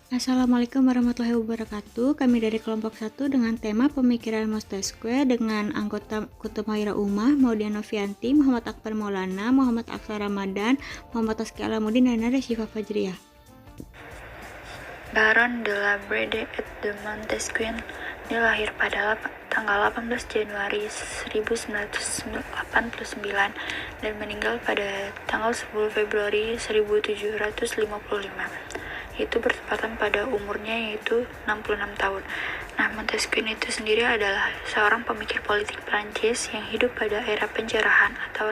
Assalamualaikum warahmatullahi wabarakatuh. Kami dari kelompok 1 dengan tema pemikiran Montesquieu dengan anggota Kutub Haira Umah, Maudia Novianti, Muhammad Akbar Maulana, Muhammad Aqsa Ramadan, Muhammad Taski Alamuddin, dan Nada Syifa Fajriyah. Baron de la Brede et de Montesquieu. Dia lahir pada tanggal 18 Januari 1989 dan meninggal pada tanggal 10 Februari 1755. Itu bertepatan pada umurnya yaitu 66 tahun. Nah, Montesquieu itu sendiri adalah seorang pemikir politik Prancis yang hidup pada era penjarahan atau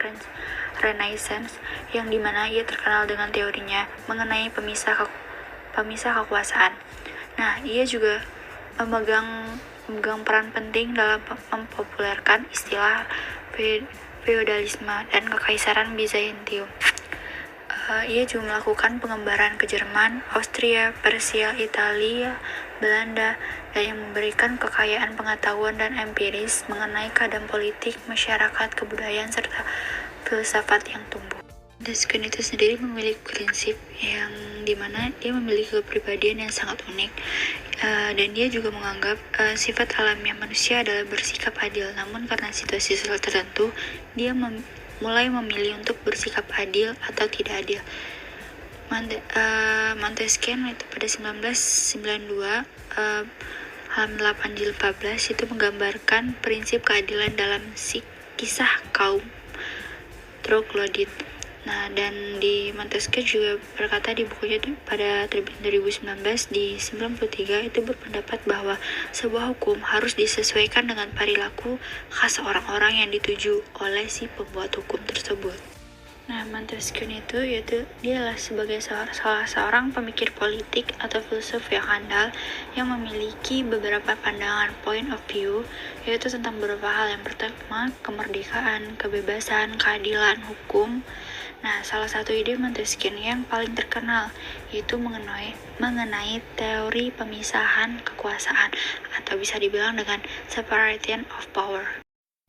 Renaissance, yang dimana ia terkenal dengan teorinya mengenai pemisah kekuasaan. Nah, ia juga memegang peran penting dalam mempopulerkan istilah feodalisme dan kekaisaran Bizantium. Ia juga melakukan pengembaraan ke Jerman, Austria, Persia, Italia, Belanda, dan yang memberikan kekayaan pengetahuan dan empiris mengenai keadaan politik, masyarakat, kebudayaan, serta filsafat yang tumbuh. Montesquieu itu sendiri memiliki prinsip yang dimana dia memiliki kepribadian yang sangat unik, dan dia juga menganggap sifat alamiah manusia adalah bersikap adil. Namun karena situasi tertentu, dia mulai memilih untuk bersikap adil atau tidak adil. Montesquieu itu pada 1992 halaman 8 jilid 14 itu menggambarkan prinsip keadilan dalam kisah kaum Troglodyte. Nah, dan di Montesquieu juga berkata di bukunya itu pada terbit 2019 di 93 itu berpendapat bahwa sebuah hukum harus disesuaikan dengan perilaku khas orang-orang yang dituju oleh si pembuat hukum tersebut. Nah, Montesquieu itu yaitu dialah sebagai salah seorang pemikir politik atau filsuf yang handal yang memiliki beberapa pandangan point of view, yaitu tentang beberapa hal. Yang pertama, kemerdekaan, kebebasan, keadilan, hukum. Nah, salah satu ide Montesquieu yang paling terkenal yaitu mengenai teori pemisahan kekuasaan, atau bisa dibilang dengan separation of power.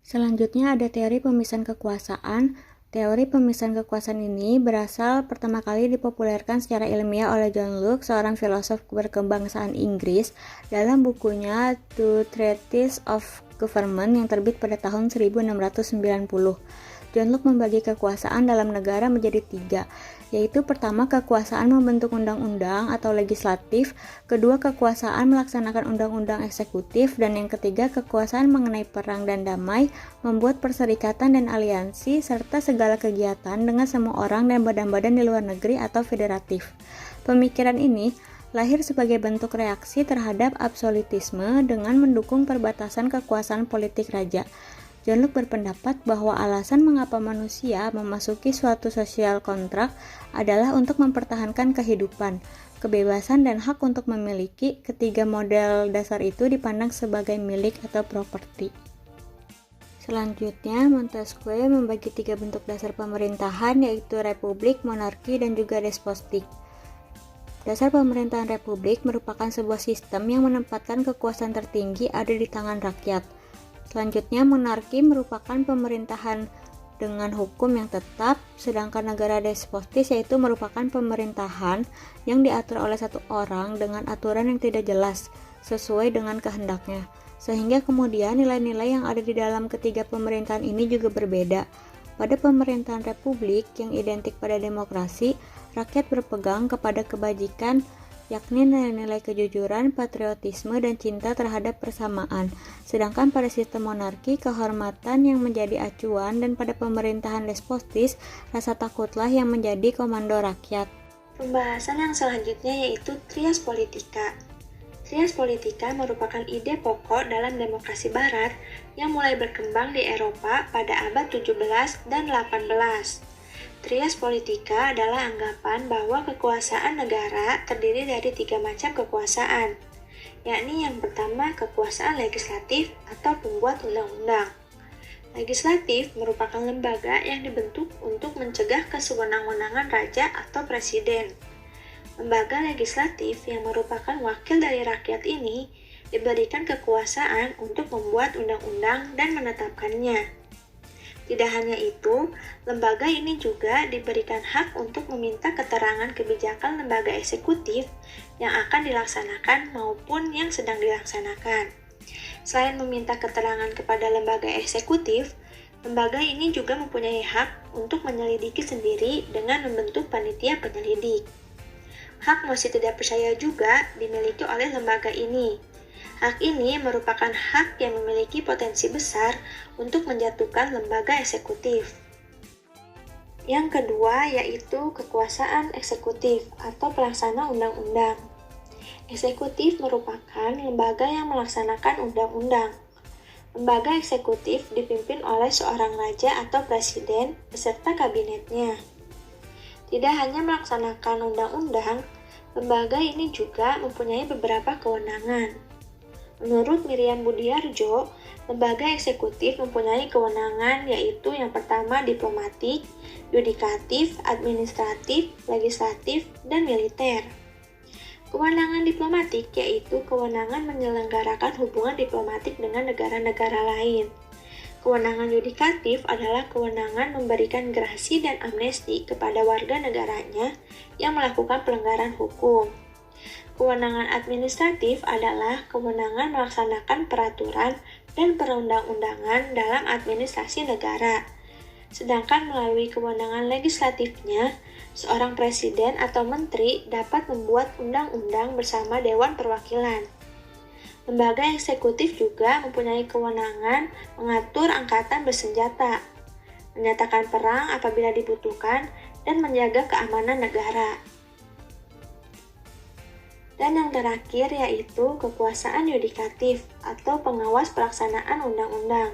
Selanjutnya ada teori pemisahan kekuasaan. Teori pemisahan kekuasaan ini berasal pertama kali dipopulerkan secara ilmiah oleh John Locke, seorang filosof berkebangsaan Inggris, dalam bukunya The Treatise of Government yang terbit pada tahun 1690. John Locke membagi kekuasaan dalam negara menjadi 3, yaitu pertama kekuasaan membentuk undang-undang atau legislatif, kedua kekuasaan melaksanakan undang-undang eksekutif, dan yang ketiga kekuasaan mengenai perang dan damai, membuat perserikatan dan aliansi, serta segala kegiatan dengan semua orang dan badan-badan di luar negeri atau federatif. Pemikiran ini lahir sebagai bentuk reaksi terhadap absolutisme dengan mendukung perbatasan kekuasaan politik raja. John Locke berpendapat bahwa alasan mengapa manusia memasuki suatu sosial kontrak adalah untuk mempertahankan kehidupan, kebebasan, dan hak untuk memiliki. Ketiga model dasar itu dipandang sebagai milik atau properti. Selanjutnya, Montesquieu membagi 3 bentuk dasar pemerintahan, yaitu republik, monarki, dan juga despotik. Dasar pemerintahan republik merupakan sebuah sistem yang menempatkan kekuasaan tertinggi ada di tangan rakyat. Selanjutnya, monarki merupakan pemerintahan dengan hukum yang tetap, sedangkan negara despotis yaitu merupakan pemerintahan yang diatur oleh satu orang dengan aturan yang tidak jelas, sesuai dengan kehendaknya. Sehingga kemudian nilai-nilai yang ada di dalam ketiga pemerintahan ini juga berbeda. Pada pemerintahan republik yang identik pada demokrasi, rakyat berpegang kepada kebajikan, yakni nilai-nilai kejujuran, patriotisme, dan cinta terhadap persamaan. Sedangkan pada sistem monarki, kehormatan yang menjadi acuan, dan pada pemerintahan despotis, rasa takutlah yang menjadi komando rakyat. Pembahasan yang selanjutnya yaitu trias politika. Trias politika merupakan ide pokok dalam demokrasi barat yang mulai berkembang di Eropa pada abad 17 dan 18. Trias politika adalah anggapan bahwa kekuasaan negara terdiri dari 3 macam kekuasaan, yakni yang pertama kekuasaan legislatif atau pembuat undang-undang. Legislatif merupakan lembaga yang dibentuk untuk mencegah kesewenang-wenangan raja atau presiden. Lembaga legislatif yang merupakan wakil dari rakyat ini diberikan kekuasaan untuk membuat undang-undang dan menetapkannya. Tidak hanya itu, lembaga ini juga diberikan hak untuk meminta keterangan kebijakan lembaga eksekutif yang akan dilaksanakan maupun yang sedang dilaksanakan. Selain meminta keterangan kepada lembaga eksekutif, lembaga ini juga mempunyai hak untuk menyelidiki sendiri dengan membentuk panitia penyelidik. Hak mosi tidak percaya juga dimiliki oleh lembaga ini. Hak ini merupakan hak yang memiliki potensi besar untuk menjatuhkan lembaga eksekutif. Yang kedua yaitu kekuasaan eksekutif atau pelaksana undang-undang. Eksekutif merupakan lembaga yang melaksanakan undang-undang. Lembaga eksekutif dipimpin oleh seorang raja atau presiden beserta kabinetnya. Tidak hanya melaksanakan undang-undang, lembaga ini juga mempunyai beberapa kewenangan. Menurut Miriam Budiarjo, lembaga eksekutif mempunyai kewenangan yaitu yang pertama diplomatik, yudikatif, administratif, legislatif, dan militer. Kewenangan diplomatik yaitu kewenangan menyelenggarakan hubungan diplomatik dengan negara-negara lain. Kewenangan yudikatif adalah kewenangan memberikan grasi dan amnesti kepada warga negaranya yang melakukan pelanggaran hukum. Kewenangan administratif adalah kewenangan melaksanakan peraturan dan perundang-undangan dalam administrasi negara. Sedangkan melalui kewenangan legislatifnya, seorang presiden atau menteri dapat membuat undang-undang bersama Dewan Perwakilan. Lembaga eksekutif juga mempunyai kewenangan mengatur angkatan bersenjata, menyatakan perang apabila dibutuhkan, dan menjaga keamanan negara. Dan yang terakhir yaitu kekuasaan yudikatif atau pengawas pelaksanaan undang-undang.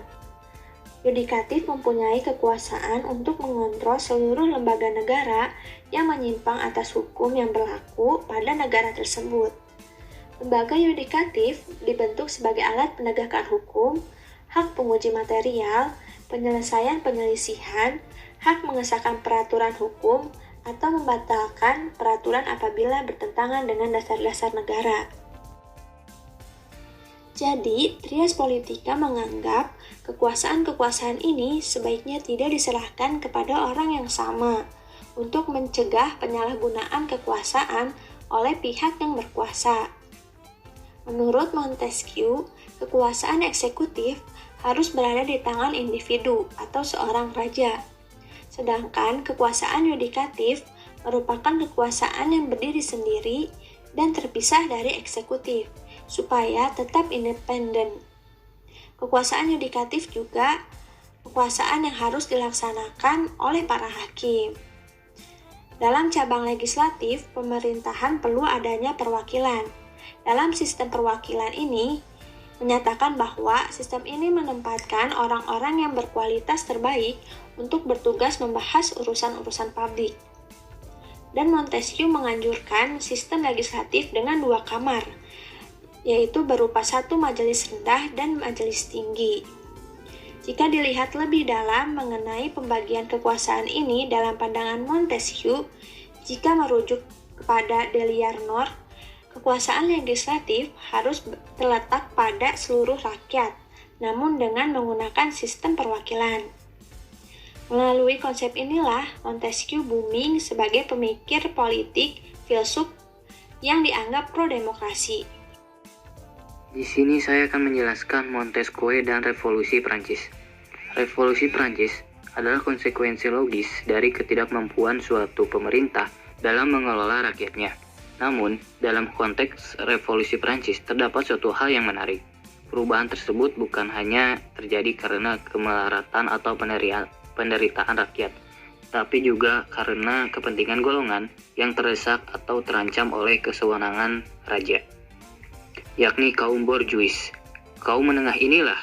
Yudikatif mempunyai kekuasaan untuk mengontrol seluruh lembaga negara yang menyimpang atas hukum yang berlaku pada negara tersebut. Lembaga yudikatif dibentuk sebagai alat penegakan hukum, hak penguji material, penyelesaian penyelisihan, hak mengesahkan peraturan hukum, atau membatalkan peraturan apabila bertentangan dengan dasar-dasar negara. Jadi, Trias Politika menganggap kekuasaan-kekuasaan ini sebaiknya tidak diserahkan kepada orang yang sama untuk mencegah penyalahgunaan kekuasaan oleh pihak yang berkuasa. Menurut Montesquieu, kekuasaan eksekutif harus berada di tangan individu atau seorang raja. Sedangkan kekuasaan yudikatif merupakan kekuasaan yang berdiri sendiri dan terpisah dari eksekutif, supaya tetap independen. Kekuasaan yudikatif juga kekuasaan yang harus dilaksanakan oleh para hakim. Dalam cabang legislatif, pemerintahan perlu adanya perwakilan. Dalam sistem perwakilan ini, menyatakan bahwa sistem ini menempatkan orang-orang yang berkualitas terbaik untuk bertugas membahas urusan-urusan publik. Dan Montesquieu menganjurkan sistem legislatif dengan 2 kamar, yaitu berupa 1 majelis rendah dan majelis tinggi. Jika dilihat lebih dalam mengenai pembagian kekuasaan ini dalam pandangan Montesquieu, jika merujuk kepada Deliarnor, kekuasaan legislatif harus terletak pada seluruh rakyat, namun dengan menggunakan sistem perwakilan. Melalui konsep inilah, Montesquieu booming sebagai pemikir politik filsuf yang dianggap pro-demokrasi. Di sini saya akan menjelaskan Montesquieu dan Revolusi Prancis. Revolusi Prancis adalah konsekuensi logis dari ketidakmampuan suatu pemerintah dalam mengelola rakyatnya. Namun, dalam konteks Revolusi Prancis terdapat suatu hal yang menarik. Perubahan tersebut bukan hanya terjadi karena kemelaratan atau penderitaan rakyat, tapi juga karena kepentingan golongan yang terdesak atau terancam oleh kesewenangan raja, yakni kaum borjuis. Kaum menengah inilah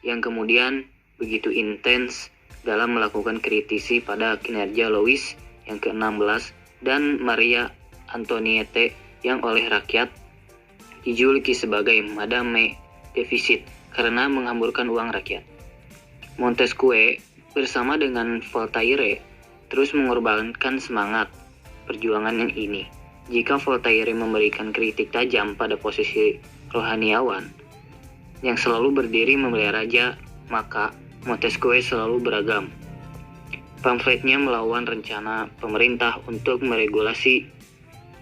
yang kemudian begitu intens dalam melakukan kritisi pada kinerja Louis yang ke-16 dan Maria Antoniette yang oleh rakyat dijuluki sebagai Madame Deficit karena menghamburkan uang rakyat. Montesquieu bersama dengan Voltaire terus mengorbankan semangat perjuangan yang ini. Jika Voltaire memberikan kritik tajam pada posisi rohaniawan yang selalu berdiri membela raja, maka Montesquieu selalu beragam. Pamfletnya melawan rencana pemerintah untuk meregulasi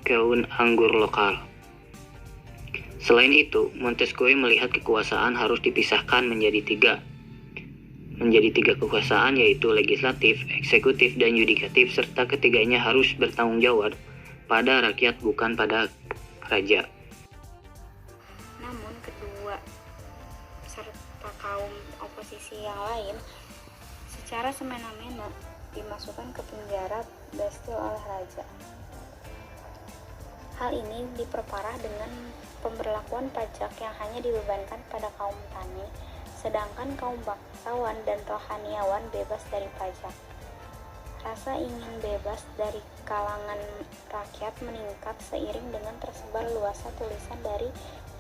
keun anggur lokal. Selain itu, Montesquieu melihat kekuasaan harus dipisahkan menjadi tiga kekuasaan, yaitu legislatif, eksekutif, dan yudikatif, serta ketiganya harus bertanggung jawab pada rakyat bukan pada raja. Namun kedua serta kaum oposisi yang lain secara semena-mena dimasukkan ke penjara Bastille oleh raja. Hal ini diperparah dengan pemberlakuan pajak yang hanya dibebankan pada kaum tani, sedangkan kaum bangsawan dan rohaniawan bebas dari pajak. Rasa ingin bebas dari kalangan rakyat meningkat seiring dengan tersebar luasnya tulisan dari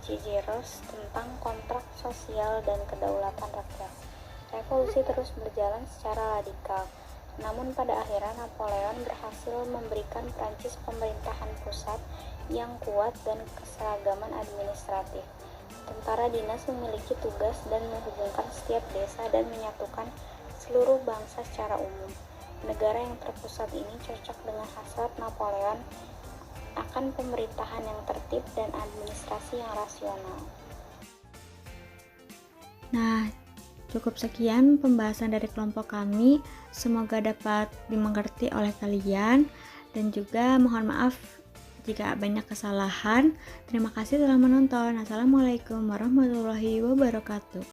Ciceros tentang kontrak sosial dan kedaulatan rakyat. Revolusi terus berjalan secara radikal, namun pada akhirnya Napoleon berhasil memberikan Prancis pemerintahan pusat yang kuat dan keseragaman administratif. Tentara dinas memiliki tugas dan menghubungkan setiap desa dan menyatukan seluruh bangsa secara umum. Negara yang terpusat ini cocok dengan hasrat Napoleon akan pemerintahan yang tertib dan administrasi yang rasional. Nah, cukup sekian pembahasan dari kelompok kami. Semoga dapat dimengerti oleh kalian dan juga mohon maaf jika banyak kesalahan. Terima kasih telah menonton. Assalamualaikum warahmatullahi wabarakatuh.